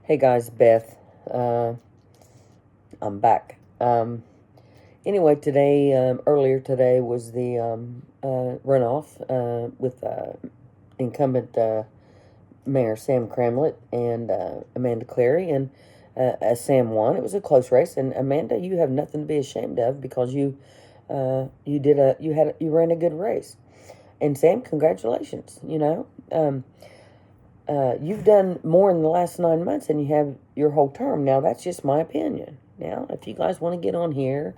Hey guys, Beth. I'm back. Anyway, today, earlier today was the runoff with incumbent Mayor Sam Cramlett and Amanda Clary, and as Sam won, it was a close race. And Amanda, you have nothing to be ashamed of because you ran a good race. And Sam, congratulations. You've done more in the last 9 months than you have your whole term. Now, that's just my opinion. Now, if you guys want to get on here,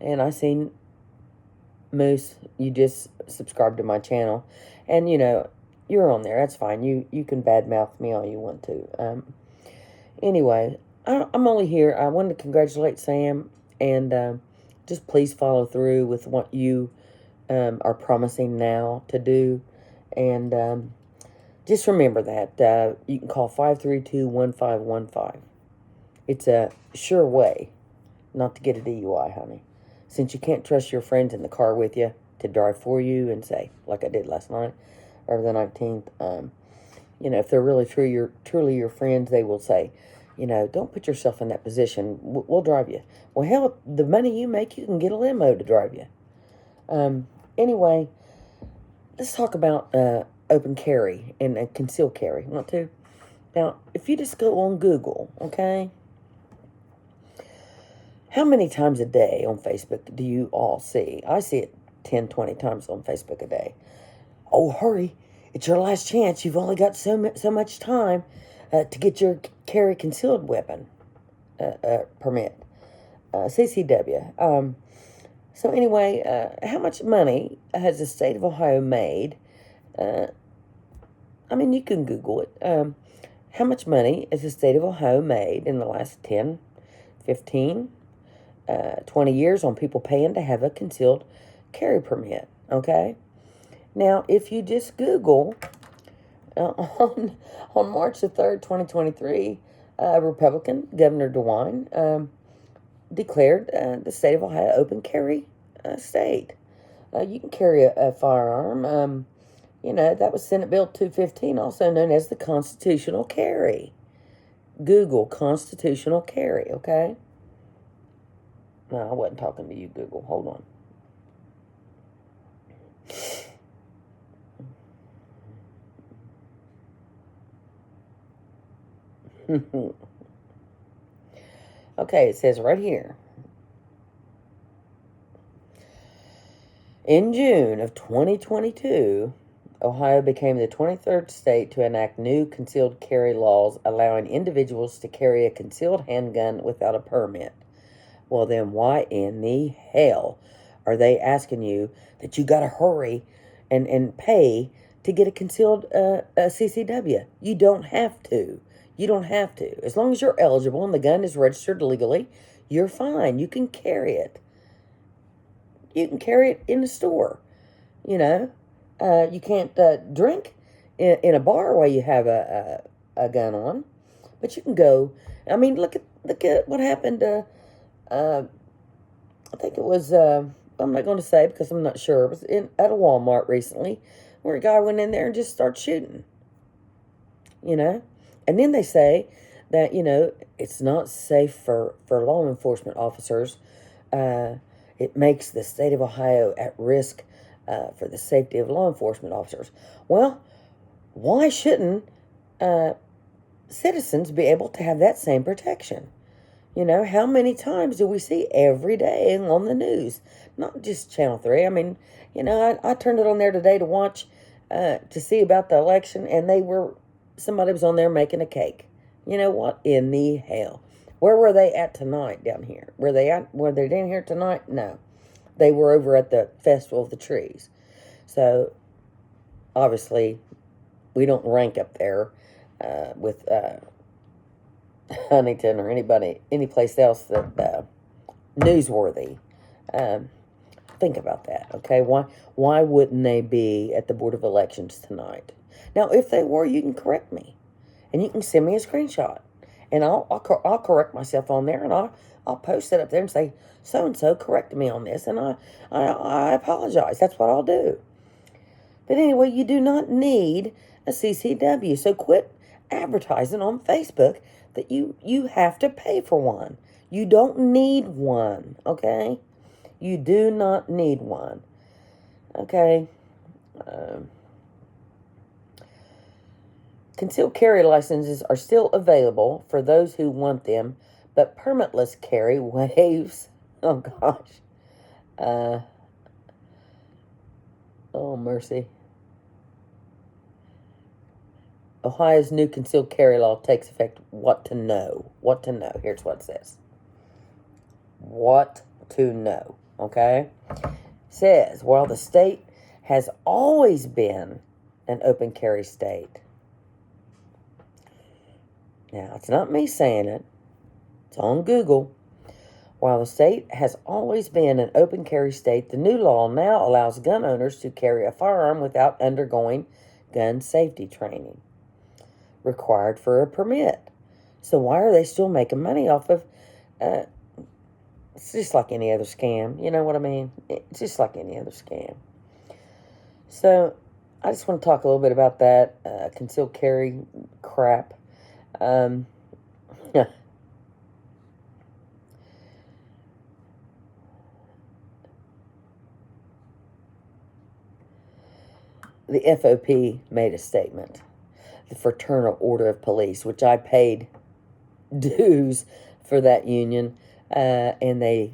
and I seen Moose, you just subscribed to my channel, and you're on there. That's fine. You can badmouth me all you want to. Anyway, I'm only here. I wanted to congratulate Sam, and just please follow through with what you are promising now to do, and just remember that you can call 532-1515. It's a sure way not to get a DUI, honey. Since you can't trust your friends in the car with you to drive for you and say, like I did last night, or the 19th, if they're really truly your friends, they will say, don't put yourself in that position. We'll drive you. Well, hell, the money you make, you can get a limo to drive you. Anyway, let's talk about open carry and concealed carry. Want to? Now, if you just go on Google, okay, how many times a day on Facebook do you all see? I see it 10, 20 times on Facebook a day. Oh, hurry. It's your last chance. You've only got so much time to get your carry concealed weapon permit, CCW. So anyway, how much money has the state of Ohio made? You can Google it. How much money has the state of Ohio made in the last 10, 15, 20 years on people paying to have a concealed carry permit? Okay. Now, if you just Google on March the 3rd, 2023, Republican Governor DeWine declared the state of Ohio open carry state. You can carry a firearm. That was Senate Bill 215, also known as the constitutional carry. Google constitutional carry, okay? No, I wasn't talking to you, Google. Hold on. Okay, it says right here. In June of 2022, Ohio became the 23rd state to enact new concealed carry laws allowing individuals to carry a concealed handgun without a permit. Well, then why in the hell are they asking you that you got to hurry and pay to get a concealed CCW? You don't have to. You don't have to. As long as you're eligible and the gun is registered legally, you're fine. You can carry it. You can carry it in the store. You can't drink in a bar while you have a gun on, but you can go. Look at what happened. I think it was. I'm not going to say because I'm not sure. It was at a Walmart recently, where a guy went in there and just started shooting. And then they say that it's not safe for law enforcement officers. It makes the state of Ohio at risk for the safety of law enforcement officers. Well, why shouldn't citizens be able to have that same protection? How many times do we see every day on the news? Not just Channel 3. I turned it on there today to watch, to see about the election, and somebody was on there making a cake. What in the hell? Where were they at tonight down here? Were they down here tonight? No. They were over at the Festival of the Trees. So, obviously, we don't rank up there with Huntington or any place else that newsworthy. Think about that, okay? Why wouldn't they be at the Board of Elections tonight? Now, if they were, you can correct me, and you can send me a screenshot, and I'll correct myself on there, and I'll post it up there and say, so-and-so corrected me on this, and I apologize. That's what I'll do. But anyway, you do not need a CCW, so quit advertising on Facebook that you have to pay for one. You don't need one, okay? You do not need one, okay? Concealed carry licenses are still available for those who want them, but permitless carry waives. Oh gosh. Oh mercy. Ohio's new concealed carry law takes effect. What to know? What to know? Here's what it says. What to know, okay? Says, while the state has always been an open carry state. Now, it's not me saying it. It's on Google. While the state has always been an open carry state, the new law now allows gun owners to carry a firearm without undergoing gun safety training required for a permit. So why are they still making money off of... it's just like any other scam. You know what I mean? It's just like any other scam. So I just want to talk a little bit about that concealed carry crap. The FOP made a statement. The Fraternal Order of Police, which I paid dues for that union, and they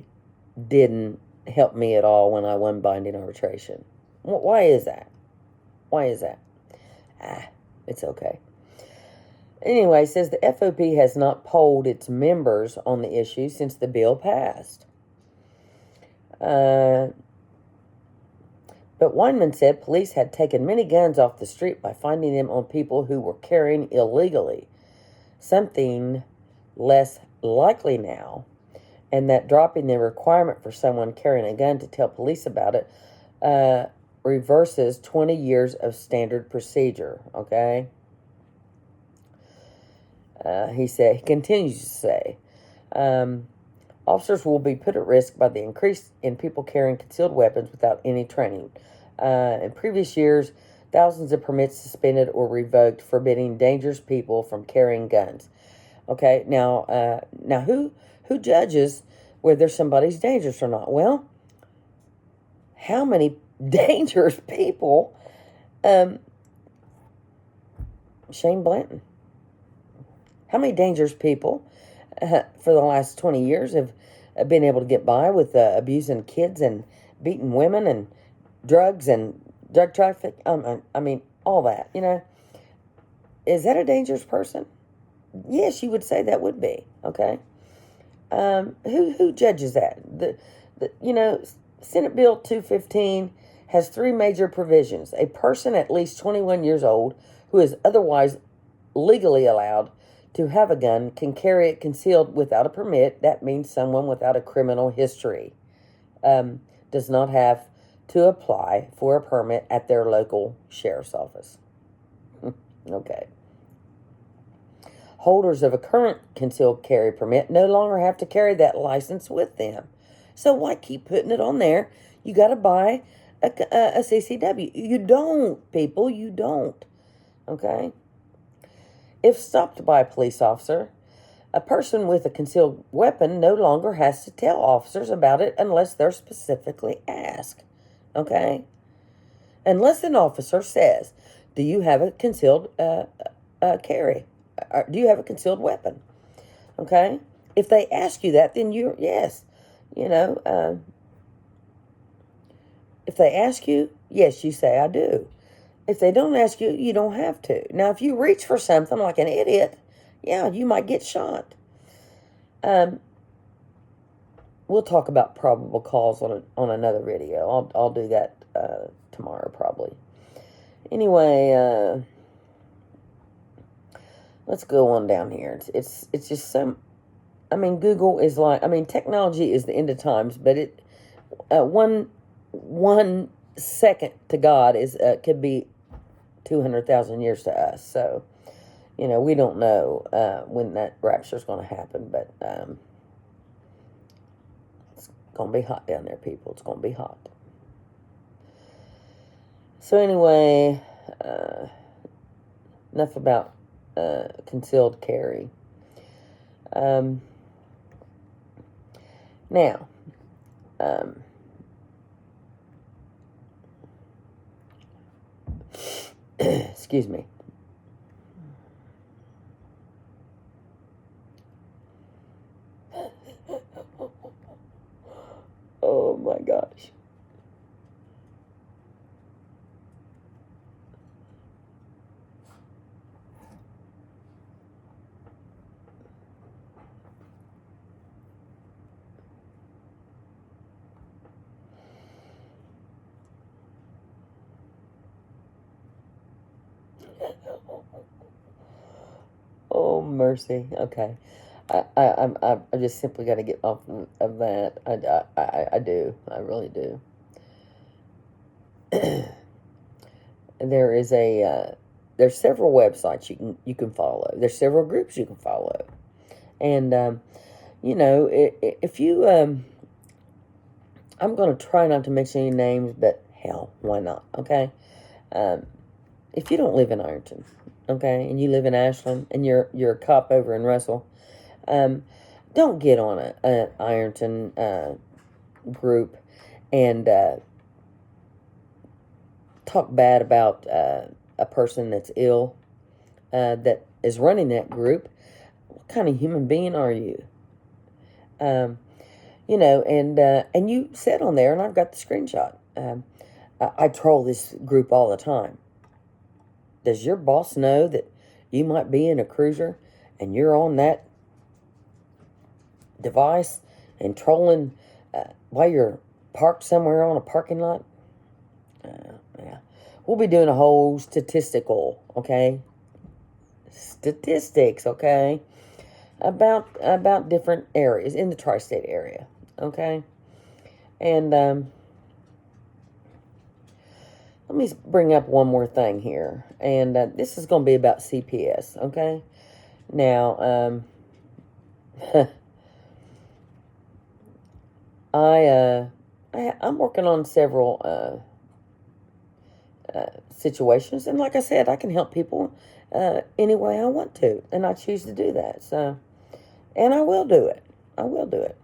didn't help me at all when I won binding arbitration. Why is that? Why is that? It's okay. Anyway, it says the FOP has not polled its members on the issue since the bill passed. But Weinman said police had taken many guns off the street by finding them on people who were carrying illegally. Something less likely now, and that dropping the requirement for someone carrying a gun to tell police about it reverses 20 years of standard procedure, okay? He continues to say, officers will be put at risk by the increase in people carrying concealed weapons without any training. In previous years, thousands of permits suspended or revoked, forbidding dangerous people from carrying guns. Okay, now who judges whether somebody's dangerous or not? Well, how many dangerous people? Shane Blanton. How many dangerous people for the last 20 years have been able to get by with abusing kids and beating women and drugs and drug traffic? I mean, all that, you know. Is that a dangerous person? Yes, you would say that would be, okay? Who judges that? Senate Bill 215 has 3 major provisions. A person at least 21 years old who is otherwise legally allowed to have a gun can carry it concealed without a permit. That means someone without a criminal history does not have to apply for a permit at their local sheriff's office. Okay. Holders of a current concealed carry permit no longer have to carry that license with them. So why keep putting it on there? You got to buy a CCW. You don't, people. You don't. Okay? If stopped by a police officer, a person with a concealed weapon no longer has to tell officers about it unless they're specifically asked. Okay? Unless an officer says, do you have a concealed carry? Do you have a concealed weapon? Okay? If they ask you that, then yes. You know, if they ask you, yes, you say, I do. If they don't ask you, you don't have to. Now, if you reach for something like an idiot, yeah, you might get shot. We'll talk about probable cause on another video. I'll do that tomorrow probably. Anyway, let's go on down here. It's just some. I mean, Google is like. I mean, technology is the end of times, but it 1 second to God is could be 200,000 years to us. So, you know, we don't know when that rapture is going to happen, but it's going to be hot down there, people. It's going to be hot. So anyway, enough about concealed carry. Now, excuse me. Oh my gosh. Oh mercy. Okay. I just simply got to get off of that. I do. I really do. There is there's several websites you can follow. There's several groups you can follow, and if you I'm going to try not to mention any names, but hell, why not? Okay, if you don't live in Ironton, okay, and you live in Ashland, and you're a cop over in Russell, don't get on an Ironton group and talk bad about a person that's ill that is running that group. What kind of human being are you? And you said on there, and I've got the screenshot. I troll this group all the time. Does your boss know that you might be in a cruiser and you're on that device and trolling while you're parked somewhere on a parking lot? Yeah. We'll be doing a whole statistics, okay, about different areas in the tri-state area, okay? And let me bring up one more thing here, and this is going to be about CPS, okay? Now, I'm working on several situations, and like I said, I can help people any way I want to, and I choose to do that. So, and I will do it. I will do it.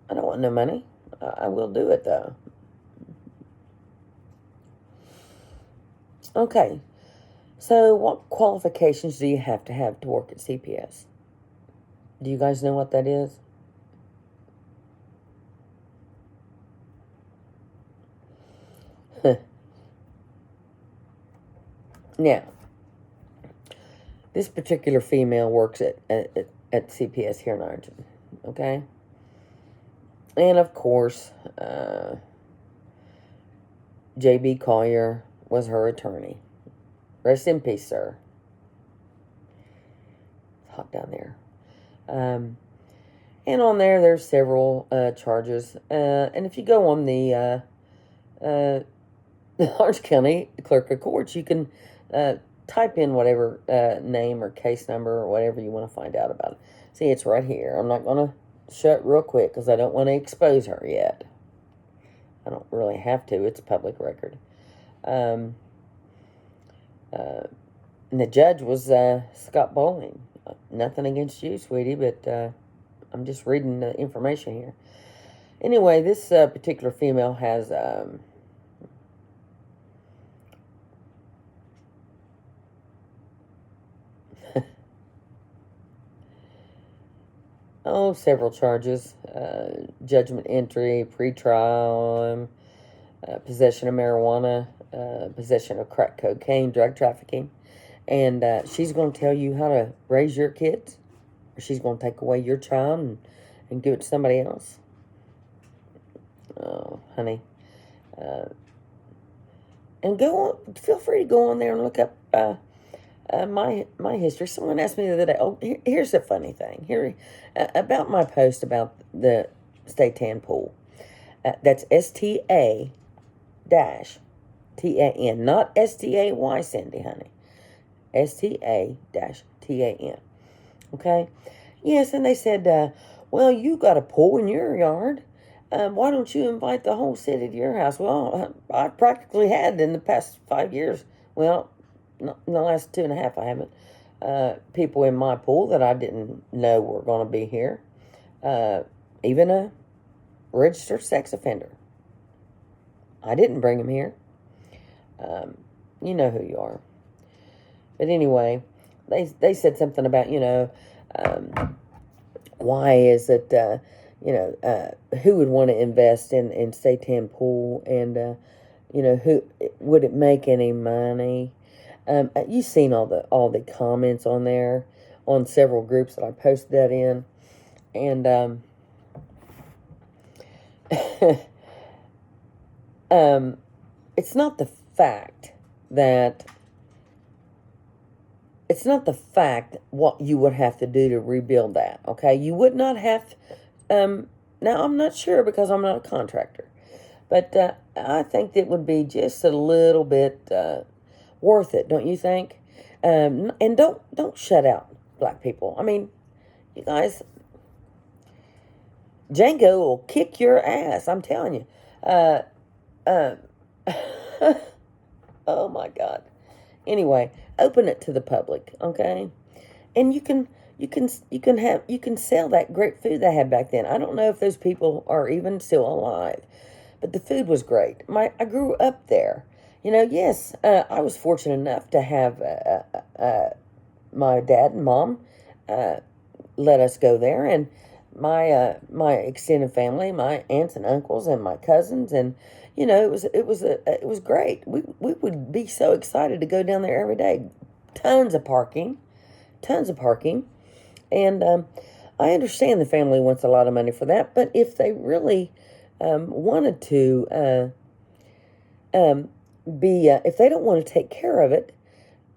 I don't want no money. I will do it though. Okay. So, what qualifications do you have to work at CPS? Do you guys know what that is? Now, this particular female works at CPS here in Ironton, okay? And of course, J.B. Collier was her attorney. Rest in peace, sir. It's hot down there. And on there's several charges. And if you go on the Orange County Clerk of Courts, you can type in whatever name or case number or whatever you want to find out about it. See, it's right here. I'm not going to show it real quick because I don't want to expose her yet. I don't really have to. It's public record. And the judge was Scott Bowling. Nothing against you, sweetie, but I'm just reading the information here. Anyway, this particular female has several charges. Judgment entry, pretrial, possession of marijuana, possession of crack cocaine, drug trafficking. And she's going to tell you how to raise your kids. Or she's going to take away your child and give it to somebody else. Oh, honey. And feel free to go on there and look up my history. Someone asked me the other day, here's the funny thing. About my post about the Stay-Tan pool. That's STA-TAN, not STAY, Cindy, honey. STA-TAN. Okay? Yes, and they said, well, you got a pool in your yard. Why don't you invite the whole city to your house? Well, I practically had in the past 5 years. Well, not in the last 2.5, I haven't. People in my pool that I didn't know were going to be here. Even a registered sex offender. I didn't bring him here. You know who you are. But anyway, they said something about, why is it, who would want to invest in Seitan Pool, and, who would it make any money? You've seen all the comments on there, on several groups that I posted that in, and it's not the fact that what you would have to do to rebuild that. Okay, you would not have. Now I'm not sure because I'm not a contractor, but I think it would be just a little bit worth it, don't you think? And don't shut out black people. I mean, you guys, Django will kick your ass. I'm telling you. Oh my God. Anyway, open it to the public, okay? And you can sell that great food they had back then. I don't know if those people are even still alive, but the food was great. I grew up there. Yes, I was fortunate enough to have my dad and mom let us go there, and my extended family, my aunts and uncles and my cousins, and it was great. We would be so excited to go down there every day. Tons of parking, and I understand the family wants a lot of money for that, but if they really wanted to if they don't want to take care of it,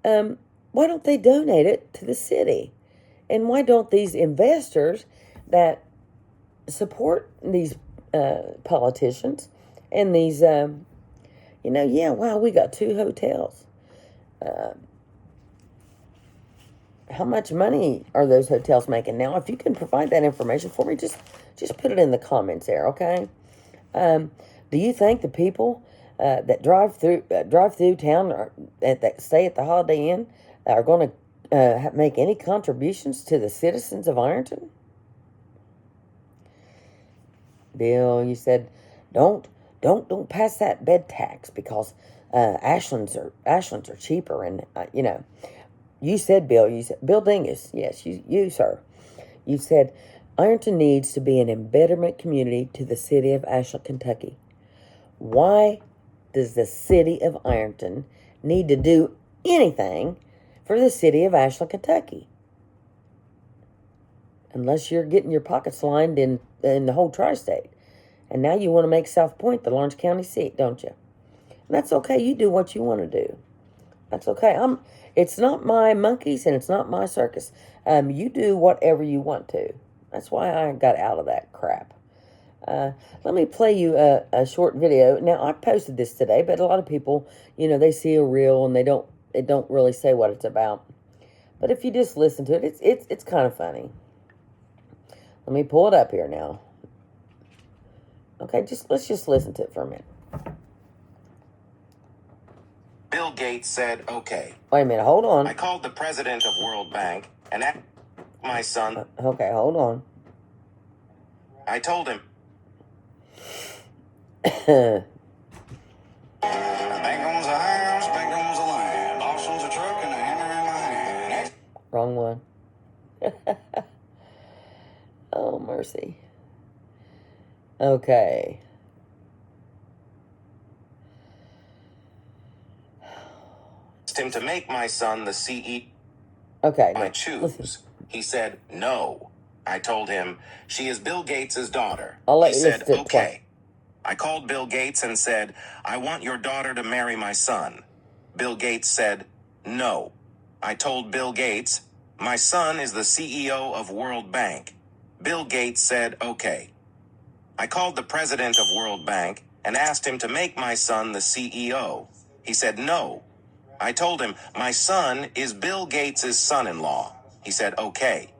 why don't they donate it to the city? And why don't these investors that support these politicians and these, wow, we got 2 hotels. How much money are those hotels making? Now, if you can provide that information for me, just put it in the comments there, okay? Do you think the people that drive through town or that stay at the Holiday Inn are going to make any contributions to the citizens of Ironton? Bill, you said don't pass that bed tax because Ashlands are cheaper, and you said, Bill Dingus, yes, you sir, you said Ironton needs to be an embitterment community to the city of Ashland, Kentucky. Why does the city of Ironton need to do anything for the city of Ashland, Kentucky? Unless you're getting your pockets lined in the whole tri-state. And now you want to make South Point the Lawrence County seat, don't you? And that's okay. You do what you want to do. That's okay. It's not my monkeys and it's not my circus. You do whatever you want to. That's why I got out of that crap. Let me play you a short video. Now, I posted this today, but a lot of people, they see a reel and they don't really say what it's about. But if you just listen to it, it's kind of funny. Let me pull it up here now. Okay, let's just listen to it for a minute. Bill Gates said, okay. Wait a minute, hold on. I called the president of World Bank and asked my son. Okay, hold on. I told him. Bank owns a house, bank owns a land. Boss owns a truck and a hammer in my hand. Wrong one. Oh, mercy. Okay. Asked him to make my son the CEO. Okay. I choose. Listen. He said, no. I told him, she is Bill Gates' daughter. I'll let he you said, listen to it okay. twice. I called Bill Gates and said, I want your daughter to marry my son. Bill Gates said, no. I told Bill Gates, my son is the CEO of World Bank. Bill Gates said, okay. I called the president of World Bank and asked him to make my son the CEO. He said, no. I told him, my son is Bill Gates' son-in-law. He said, okay.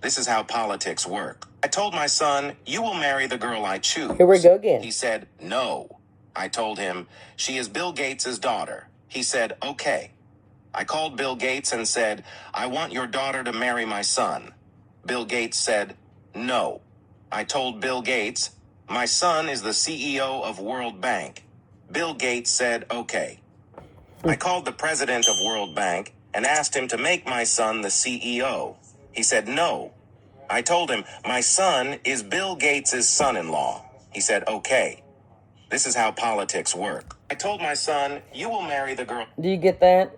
This is how politics work. I told my son, you will marry the girl I choose. Here we go again. He said, no. I told him, she is Bill Gates' daughter. He said, okay. I called Bill Gates and said, I want your daughter to marry my son. Bill Gates said, no. I told Bill Gates, my son is the CEO of World Bank. Bill Gates said, okay. I called the president of World Bank and asked him to make my son the CEO. He said no. I told him, my son is Bill Gates' son-in-law. He said, okay. This is how politics work. I told my son, you will marry the girl. Do you get that?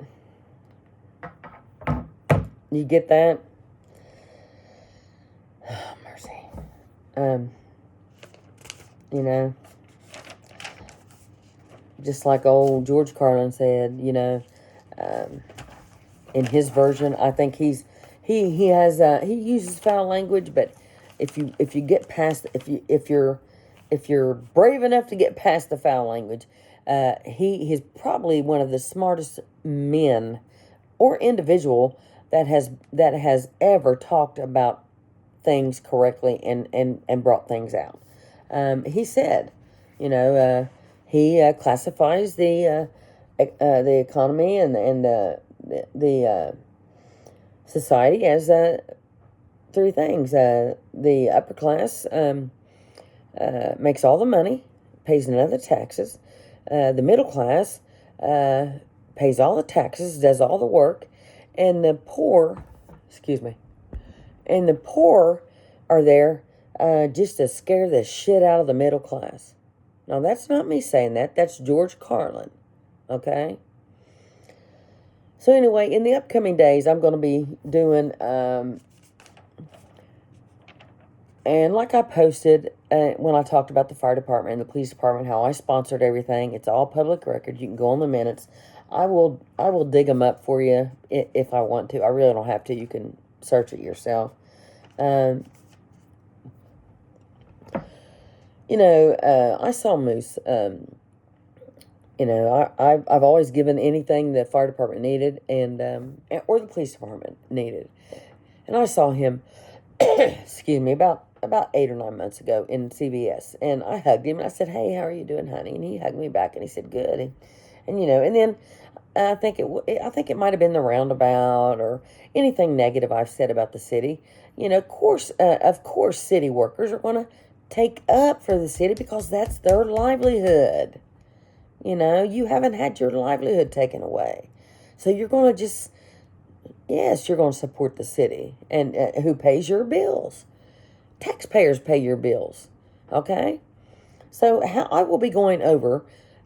You get that? Oh, mercy. You know, just like old George Carlin said, you know, in his version, I think he uses foul language, but if you get past, if you're brave enough to get past the foul language, he's probably one of the smartest men or individual that has ever talked about things correctly and brought things out. He said, you know, he classifies the economy and the society as three things. The upper class makes all the money, pays none of the taxes. The middle class pays all the taxes, does all the work, and the poor, are there just to scare the shit out of the middle class. Now, that's not me saying that. That's George Carlin, okay? So anyway, in the upcoming days, I'm going to be doing, and like I posted when I talked about the fire department and the police department, how I sponsored everything. It's all public record. You can go on the minutes. I will dig them up for you if I want to. I really don't have to. You can search it yourself. You know, I saw Moose. You know, I've always given anything the fire department needed and or the police department needed. And I saw him, excuse me, about 8 or 9 months ago in CVS. And I hugged him and I said, hey, how are you doing, honey? And he hugged me back and he said, good. And you know, and then I think it might have been the roundabout or anything negative I've said about the city. You know, of course, city workers are going to take up for the city because that's their livelihood. You know, you haven't had your livelihood taken away. So you're going to just, yes, you're going to support the city. And who pays your bills? Taxpayers pay your bills. Okay? So I will be going over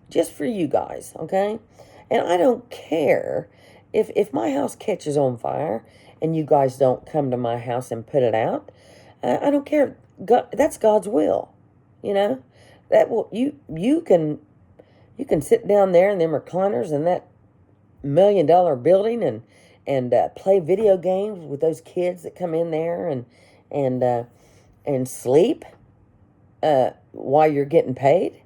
just for you guys. Okay? And I don't care if my house catches on fire and you guys don't come to my house and put it out. I don't care. God, that's God's will. You know? That will you can sit down there in them recliners in that $1 million building and play video games with those kids that come in there and sleep while you're getting paid.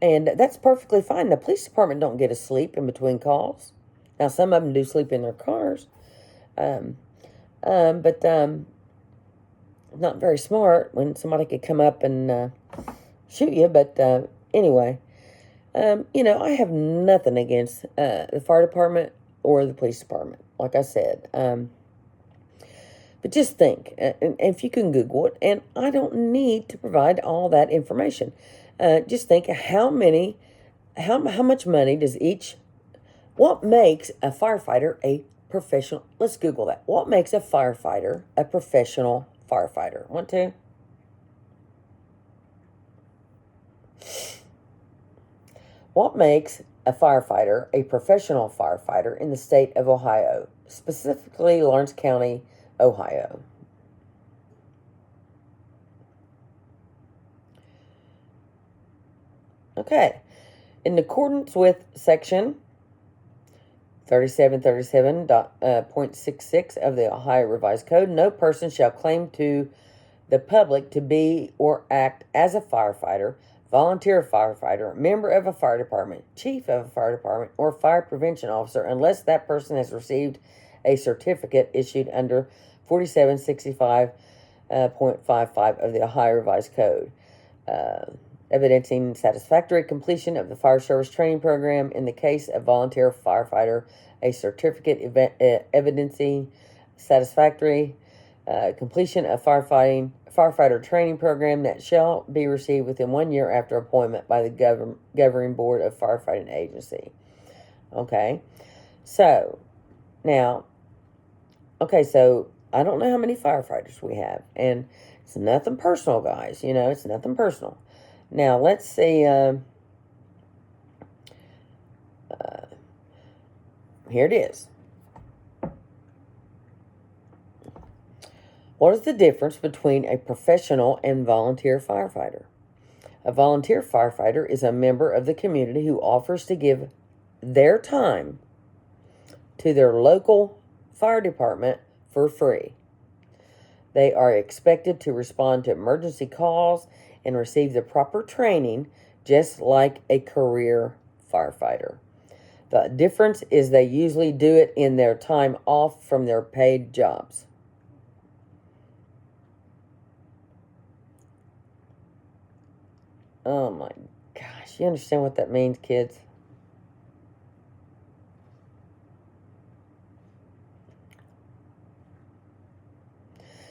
And that's perfectly fine. The police department don't get to sleep in between calls. Now, some of them do sleep in their cars. But not very smart when somebody could come up and shoot you. But anyway, you know, I have nothing against the fire department or the police department, like I said. But just think, and if you can Google it, and I don't need to provide all that information. Just think how much money does what makes a firefighter a professional? Let's Google that. What makes a firefighter a professional firefighter? Want to? What makes a firefighter a professional firefighter in the state of Ohio, specifically Lawrence County, Ohio? Okay. In accordance with Section 3737.66 of the Ohio Revised Code, no person shall claim to the public to be or act as a firefighter, volunteer firefighter, member of a fire department, chief of a fire department, or fire prevention officer unless that person has received a certificate issued under 4765.55 of the Ohio Revised Code. evidencing satisfactory completion of the fire service training program. In the case of volunteer firefighter, a certificate evidencing satisfactory completion of firefighter training program that shall be received within 1 year after appointment by the governing board of firefighting agency. Okay, so now, so I don't know how many firefighters we have, and it's nothing personal, guys. It's nothing personal. Now, let's see. Here it is. What is the difference between a professional and volunteer firefighter? A volunteer firefighter is a member of the community who offers to give their time to their local fire department for free. They are expected to respond to emergency calls and receive the proper training, just like a career firefighter. The difference is they usually do it in their time off from their paid jobs. Oh my gosh, you understand what that means, kids?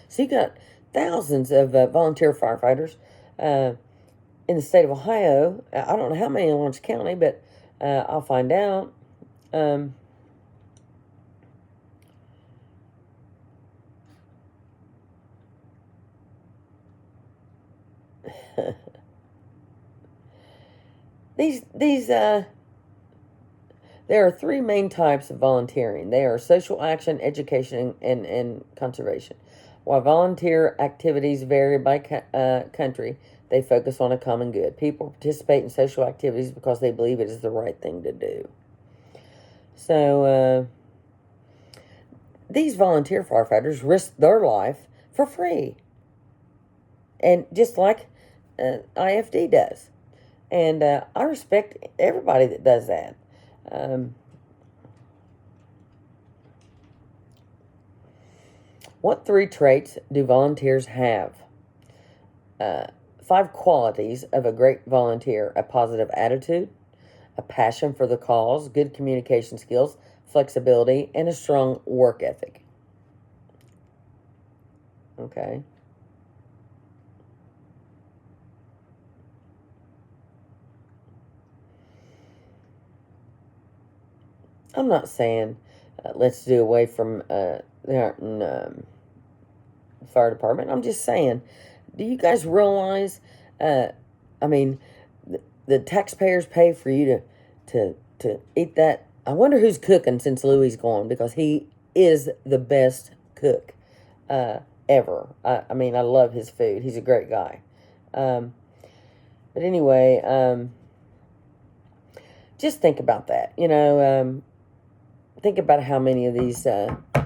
So you got thousands of volunteer firefighters in the state of Ohio. I don't know how many in Orange County, but I'll find out. There are three main types of volunteering. They are social action, education, and conservation. While volunteer activities vary by country, they focus on a common good. People participate in social activities because they believe it is the right thing to do. So, these volunteer firefighters risk their life for free. And just like IFD does. And I respect everybody that does that. What three traits do volunteers have? 5 qualities of a great volunteer: a positive attitude, a passion for the cause, good communication skills, flexibility, and a strong work ethic. Okay. I'm not saying let's do away from the Ironton fire department. I'm just saying, do you guys realize, the taxpayers pay for you to eat that? I wonder who's cooking since Louie's gone, because he is the best cook ever. I love his food. He's a great guy. But anyway, just think about that. Think about how many of these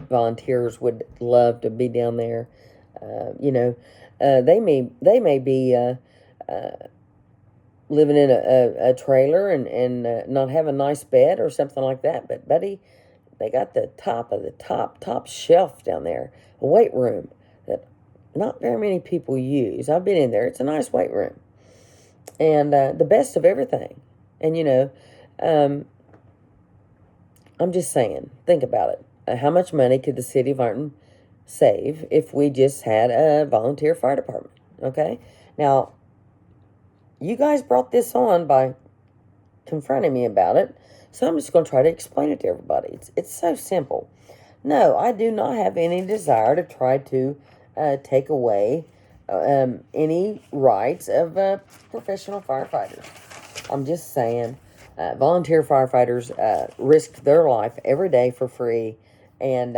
volunteers would love to be down there. They may be living in a trailer and not have a nice bed or something like that. But buddy, they got the top of the top shelf down there, a weight room that not very many people use. I've been in there. It's a nice weight room, and the best of everything. And I'm just saying, think about it. How much money could the city of Ironton save if we just had a volunteer fire department? Okay? Now, you guys brought this on by confronting me about it, so I'm just going to try to explain it to everybody. It's so simple. No, I do not have any desire to try to take away any rights of professional firefighters. I'm just saying, volunteer firefighters risk their life every day for free, and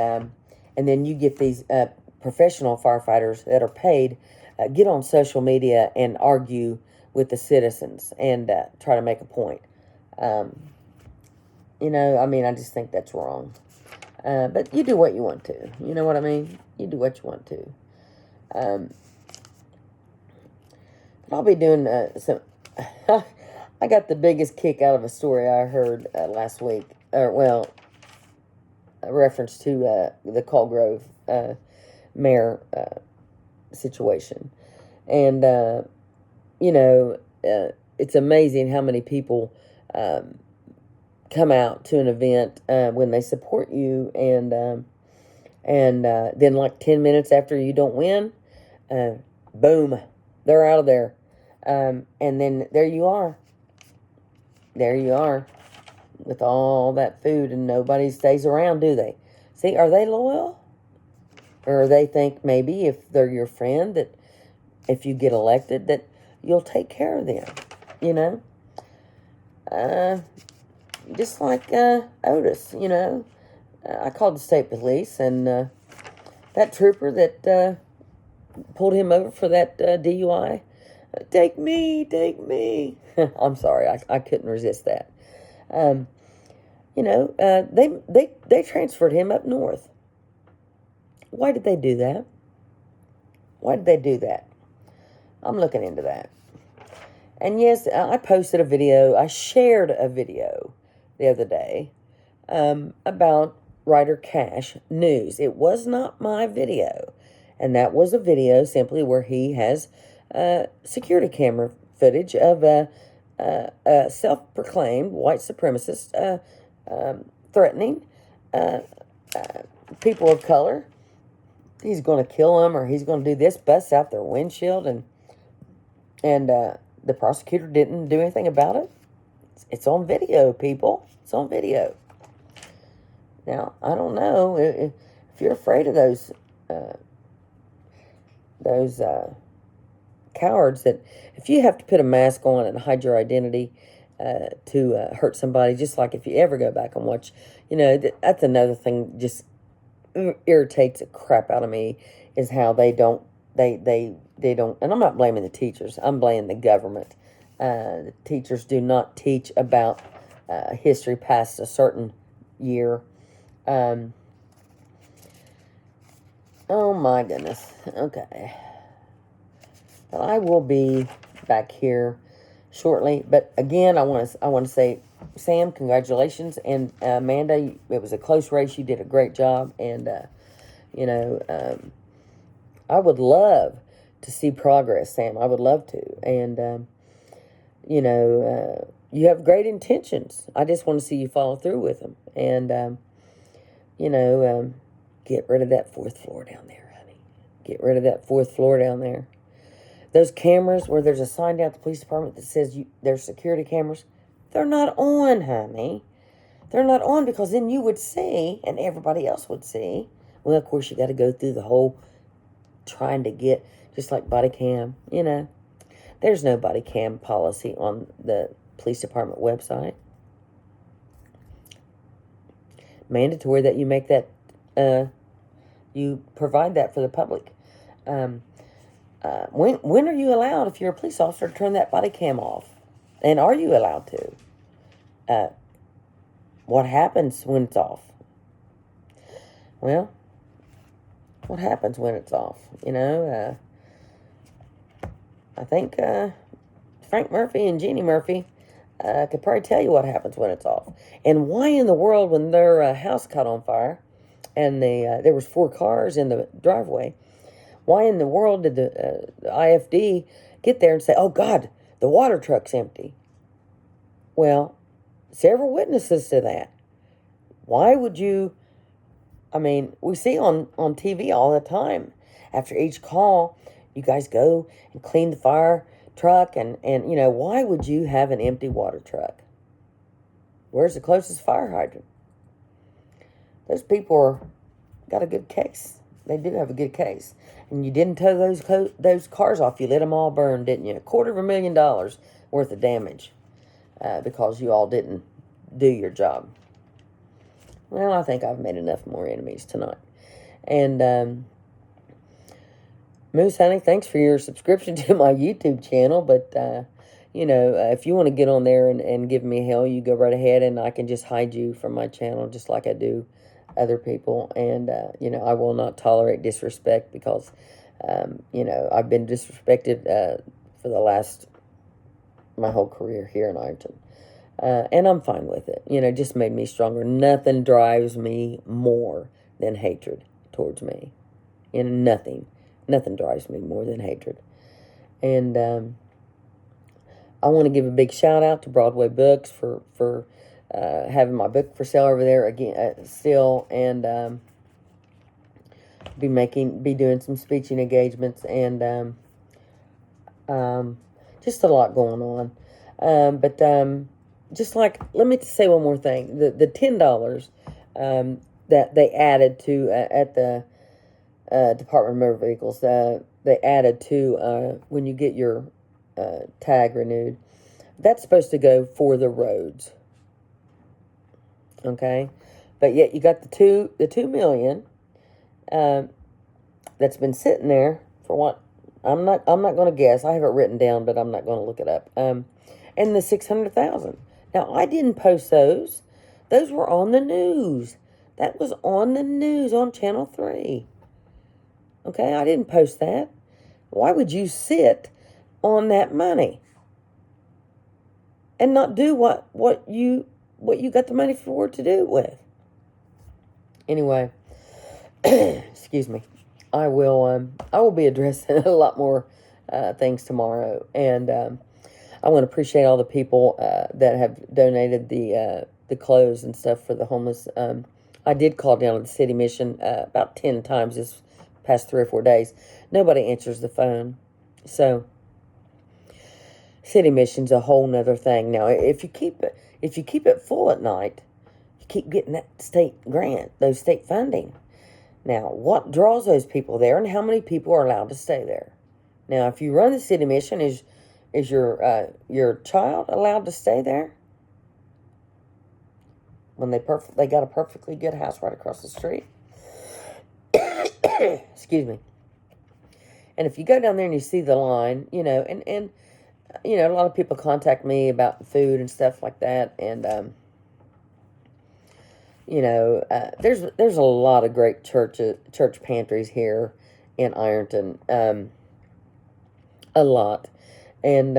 then you get these professional firefighters that are paid get on social media and argue with the citizens and try to make a point. I just think that's wrong. But you do what you want to. You know what I mean? You do what you want to. But I'll be doing some... I got the biggest kick out of a story I heard last week. A reference to the Colgrove mayor situation. And, it's amazing how many people come out to an event when they support you, and then like 10 minutes after you don't win, boom, they're out of there. And then there you are. There you are with all that food, and nobody stays around, do they? See, are they loyal? Or they think maybe if they're your friend that if you get elected that you'll take care of them, you know? Just like Otis, you know? I called the state police, and that trooper that pulled him over for that DUI, take me. I'm sorry, I couldn't resist that. You know, they transferred him up north. Why did they do that? Why did they do that? I'm looking into that. And yes, I posted a video. I shared a video the other day about Ryder Cash news. It was not my video. And that was a video simply where he has security camera footage of a self-proclaimed white supremacist threatening people of color. He's going to kill them, or he's going to do this, bust out their windshield, and the prosecutor didn't do anything about it. It's on video, people. It's on video. Now, I don't know if you're afraid of those cowards that if you have to put a mask on and hide your identity to hurt somebody, just like if you ever go back and watch, you know, that's another thing just irritates the crap out of me, is how they don't, and I'm not blaming the teachers, I'm blaming the government. The teachers do not teach about history past a certain year. Oh my goodness. Okay. But I will be back here shortly. But again, I want to say, Sam, congratulations, and Amanda, it was a close race. You did a great job, and you know, I would love to see progress, Sam. I would love to, and you know, you have great intentions. I just want to see you follow through with them, and you know, get rid of that fourth floor down there, honey. Get rid of that fourth floor down there. Those cameras where there's a sign down at the police department that says there's security cameras, they're not on, honey. They're not on, because then you would see, and everybody else would see. Well, of course, you got to go through the whole trying to get, just like body cam, you know. There's no body cam policy on the police department website. Mandatory that you make that, you provide that for the public. When are you allowed, if you're a police officer, to turn that body cam off? And are you allowed to? What happens when it's off? Well, what happens when it's off? You know, I think Frank Murphy and Jeannie Murphy could probably tell you what happens when it's off. And why in the world, when their house caught on fire, and there was 4 cars in the driveway, why in the world did the IFD get there and say, oh, God, the water truck's empty? Well, several witnesses to that. Why would you... I mean, we see on TV all the time, after each call, you guys go and clean the fire truck, and you know, why would you have an empty water truck? Where's the closest fire hydrant? Those people got a good case. They do have a good case. And you didn't tow those cars off. You let them all burn, didn't you? $250,000 worth of damage because you all didn't do your job. Well, I think I've made enough more enemies tonight. And Moose Honey, thanks for your subscription to my YouTube channel. But, you know, if you want to get on there and give me hell, you go right ahead, and I can just hide you from my channel just like I do other people. And, you know, I will not tolerate disrespect, because, you know, I've been disrespected for my whole career here in Ironton. And I'm fine with it. You know, it just made me stronger. Nothing drives me more than hatred towards me. You know, nothing drives me more than hatred. And I want to give a big shout out to Broadway Books for having my book for sale over there again still, and be doing some speaking engagements, and just a lot going on. But just like, let me say one more thing: the $10 that they added to at the Department of Motor Vehicles, they added to when you get your tag renewed. That's supposed to go for the roads. Okay, but yet you got the 2 million that's been sitting there for what, I'm not going to guess. I have it written down, but I'm not going to look it up. And the 600,000. Now, I didn't post those. Those were on the news. That was on the news on Channel 3. Okay, I didn't post that. Why would you sit on that money and not do what you got the money for to do with? Anyway, excuse me. I will be addressing a lot more things tomorrow, and I want to appreciate all the people that have donated the clothes and stuff for the homeless. I did call down to the city mission about 10 times this past 3 or 4 days. Nobody answers the phone, so city mission's a whole nother thing. Now, if you keep it full at night, you keep getting that state grant, those state funding. Now, what draws those people there, and how many people are allowed to stay there? Now, if you run the city mission, is your child allowed to stay there when they got a perfectly good house right across the street? Excuse me. And if you go down there and you see the line, and a lot of people contact me about food and stuff like that, and there's a lot of great church pantries here in Ironton, a lot, and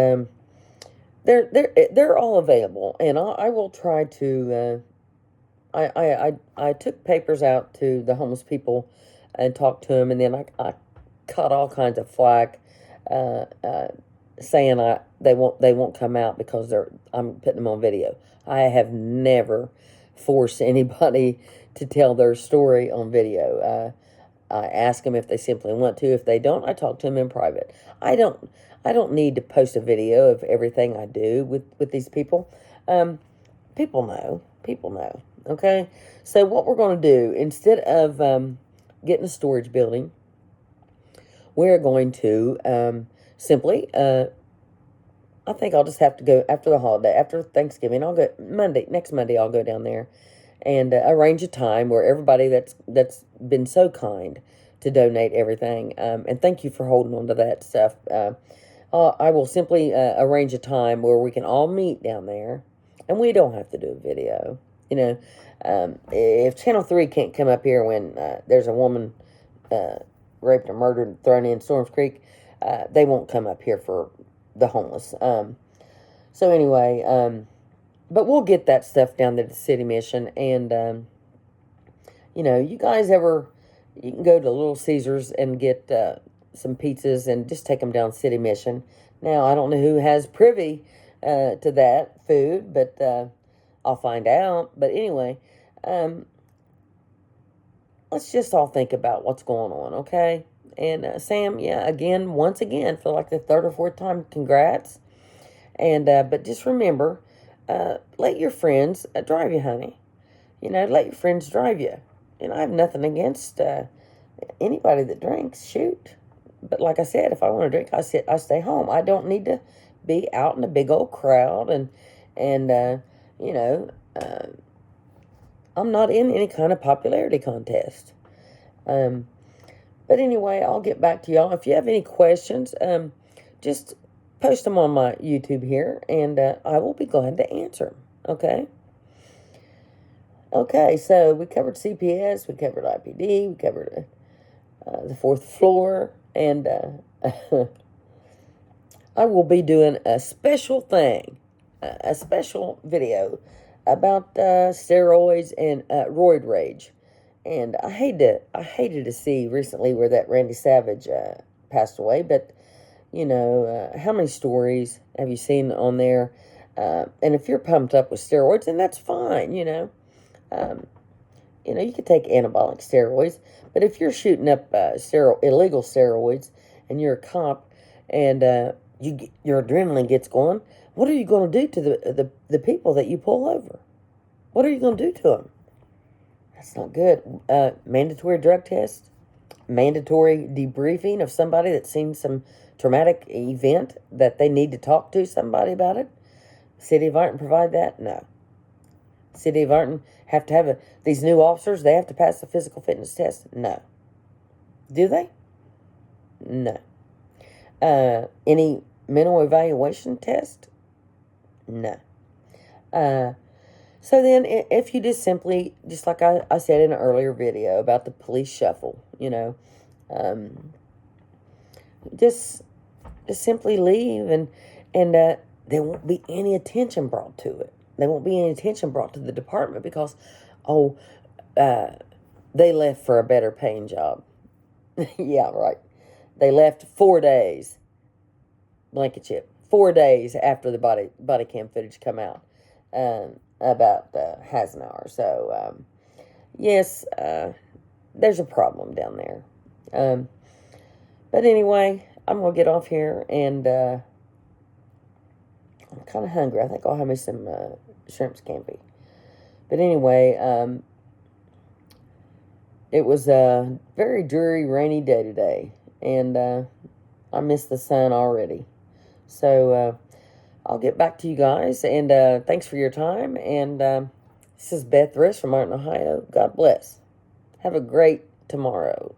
they're all available, and I will try to. I took papers out to the homeless people and talked to them, and then I cut all kinds of flack, saying they won't come out because I'm putting them on video. I have never force anybody to tell their story on video. I ask them if they simply want to. If they don't, I talk to them in private. I don't need to post a video of everything I do with these people. People know. Okay, so what we're going to do, instead of getting a storage building, we're going to simply. I think I'll just have to go after the holiday, after Thanksgiving. I'll go next Monday. I'll go down there and arrange a time where everybody that's been so kind to donate everything. And thank you for holding on to that stuff. I will simply arrange a time where we can all meet down there, and we don't have to do a video. If Channel 3 can't come up here when there's a woman raped or murdered and thrown in Storms Creek, they won't come up here for the homeless. So anyway, but we'll get that stuff down to the city mission, and you guys you can go to Little Caesars and get some pizzas and just take them down city mission. Now, I don't know who has privy to that food, but I'll find out. But anyway, let's just all think about what's going on, okay? And Sam, once again, for like the 3rd or 4th time, congrats. And but just remember, let your friends drive you, honey. Let your friends drive you. And I have nothing against anybody that drinks. Shoot, but like I said, if I want to drink, I stay home. I don't need to be out in a big old crowd, and I'm not in any kind of popularity contest. But anyway, I'll get back to y'all. If you have any questions, just post them on my YouTube here, and I will be glad to answer them. Okay? Okay, so we covered CPS, we covered IPD, we covered the 4th floor, and I will be doing a special thing, a special video about steroids and roid rage. And I hated to see recently where that Randy Savage passed away, but how many stories have you seen on there? And if you're pumped up with steroids, then that's fine, Um, you can take anabolic steroids, but if you're shooting up illegal steroids and you're a cop and your adrenaline gets going, what are you going to do to the people that you pull over? What are you going to do to them? That's not good. Mandatory drug test, mandatory debriefing of somebody that's seen some traumatic event that they need to talk to somebody about it. City of Ironton provide that? No. City of Ironton have to have these new officers, they have to pass the physical fitness test? No. Do they? No. Any mental evaluation test? No. So then if you just simply, just like I said in an earlier video about the police shuffle, just simply leave and there won't be any attention brought to it. There won't be any attention brought to the department because, they left for a better paying job. Yeah, right. They left 4 days, blanket chip, 4 days after the body cam footage come out about Hasenauer. So, yes, there's a problem down there. But anyway, I'm going to get off here, and I'm kind of hungry. I think I'll have me some shrimp scampi. But anyway, it was a very dreary, rainy day today, and I miss the sun already. So I'll get back to you guys, and thanks for your time. And this is Beth Riss from Ironton, Ohio. God bless. Have a great tomorrow.